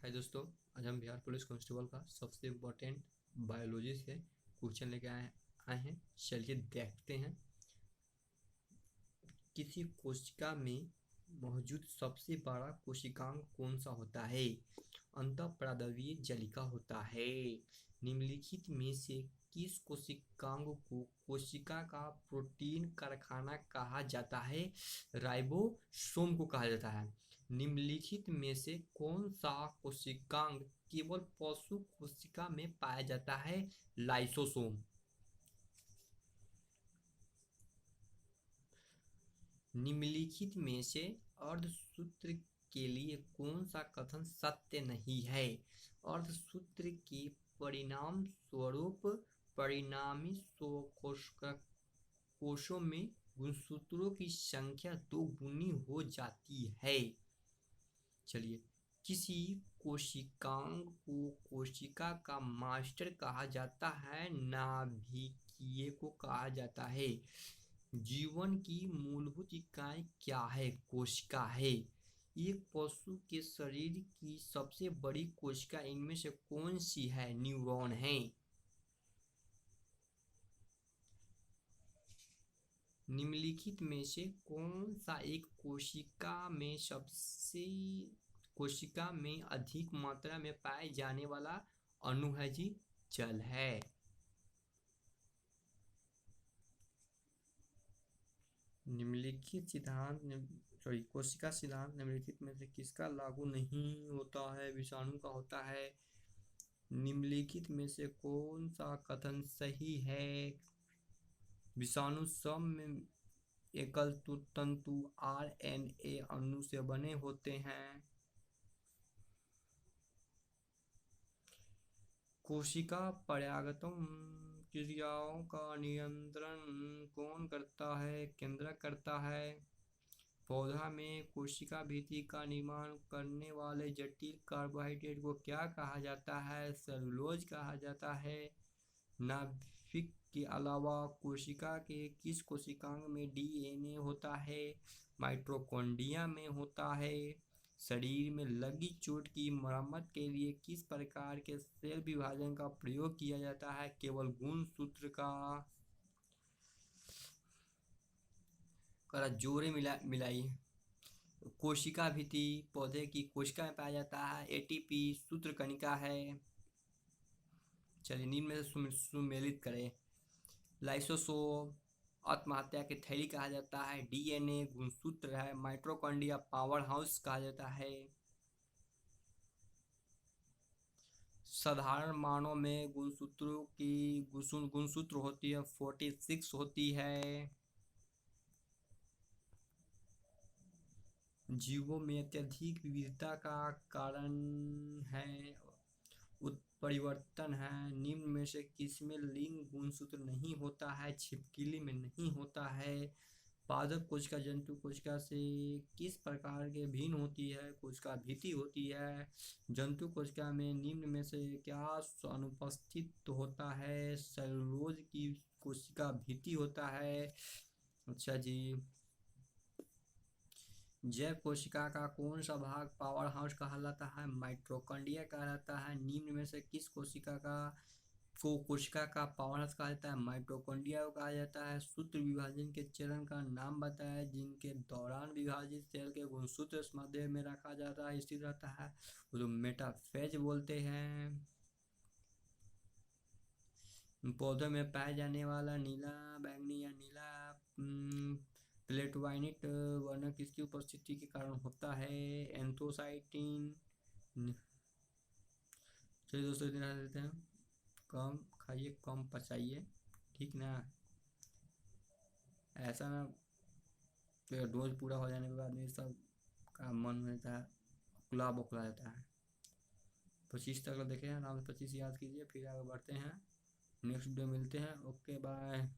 हाय दोस्तों, आज हम बिहार पुलिस कांस्टेबल का सबसे इम्पोर्टेंट बायोलॉजी से क्वेश्चन लेके आए हैं। चलिए देखते हैं। किसी कोशिका में मौजूद सबसे बड़ा कोशिकांग कौन सा होता है? अंतःप्रादवीय जालिका होता है। निम्नलिखित में से किस कोशिकांग को कोशिका का प्रोटीन कारखाना कहा जाता है? राइबोसोम को कहा जाता है। निम्नलिखित में से कौन सा कोशिकांग केवल पशु कोशिका में पाया जाता है? लाइसोसोम। निम्नलिखित में से अर्धसूत्र के लिए कौन सा कथन सत्य नहीं है? अर्धसूत्र के परिणाम स्वरूप परिणामी कोशों में गुणसूत्रों की संख्या 2 गुनी हो जाती है। चलिए, किसी कोशिकांग को कोशिका का मास्टर कहा जाता है, नाभिकीय को कहा जाता है। जीवन की मूलभूत इकाई क्या है? कोशिका है। एक पशु के शरीर की सबसे बड़ी कोशिका इनमें से कौन सी है? न्यूरॉन है। निम्नलिखित में से कौन सा एक कोशिका में अधिक मात्रा में पाए जाने वाला अणु है जी? जल है। कोशिका सिद्धांत निम्नलिखित में से किसका लागू नहीं होता है? विषाणु का होता है। निम्नलिखित में से कौन सा कथन सही है? विषाणु सम एकल तंतु RNA अणु से बने होते हैं। कोशिका परागतम क्रियाओं का नियंत्रण कौन करता है? केंद्रक करता है। पौधा में कोशिका भित्ति का निर्माण करने वाले जटिल कार्बोहाइड्रेट को क्या कहा जाता है? सेलुलोज कहा जाता है। नाभिक के अलावा कोशिका के किस कोशिकांग में DNA होता है? माइटोकॉन्ड्रिया में होता है। शरीर में लगी चोट की मरम्मत के लिए किस प्रकार के सेल विभाजन का प्रयोग किया जाता है? केवल गुणसूत्र का। जोरे मिलाई। कोशिका भित्ति पौधे की कोशिका में पाया जाता है। ATP सूत्रकणिका है। चलिए, निम्न में से सुमेलित करें। लाइसोसोम आत्महत्या की थैली कहा जाता है। DNA गुणसूत्र है। माइटोकॉन्ड्रिया पावर हाउस कहा जाता है। साधारण मानव में गुणसूत्र होती है 46 होती है। जीवों में अत्यधिक विविधता का कारण है उत्परिवर्तन है। निम्न में से किसमें लिंग गुणसूत्र नहीं होता है? छिपकली में नहीं होता है। पादप कोशिका जंतु कोशिका से किस प्रकार के भिन्न होती है? कोशिका भित्ति होती है। जंतु कोशिका में निम्न में से क्या अनुपस्थित होता है? सेलुलोज की कोशिका भित्ति होता है। अच्छा जी, जैव कोशिका का कौन सा भाग पावर हाउस कहलाता है? माइटोकॉन्ड्रिया कहलाता है। निम्न में से किस कोशिका का पावर हाउस कहा जाता है? माइटोकॉन्ड्रिया को कहा जाता है। सूत्र विभाजन के चरण का नाम बताया जिनके दौरान विभाजित सेल के गुणसूत्र मध्य में रखा जाता है, स्थिर रहता है, उसको मेटाफेज बोलते हैं। पौधों में पाए जाने वाला नीला, बैंगनी या नीला प्लेटोवाइनिट वर्ण किसकी उपस्थिति के कारण होता है? एंथोसाइटिन। चलिए दोस्तों, इतना देते हैं। कम खाइए, कम पचाइए, ठीक ना? ऐसा ना तो डोज पूरा हो जाने के बाद में सब का मन रहता है, उकला बकला जाता है। 25 तक देखें, आराम से 25 याद कीजिए, फिर आगे बढ़ते हैं। नेक्स्ट वीडियो मिलते हैं। Okay, bye.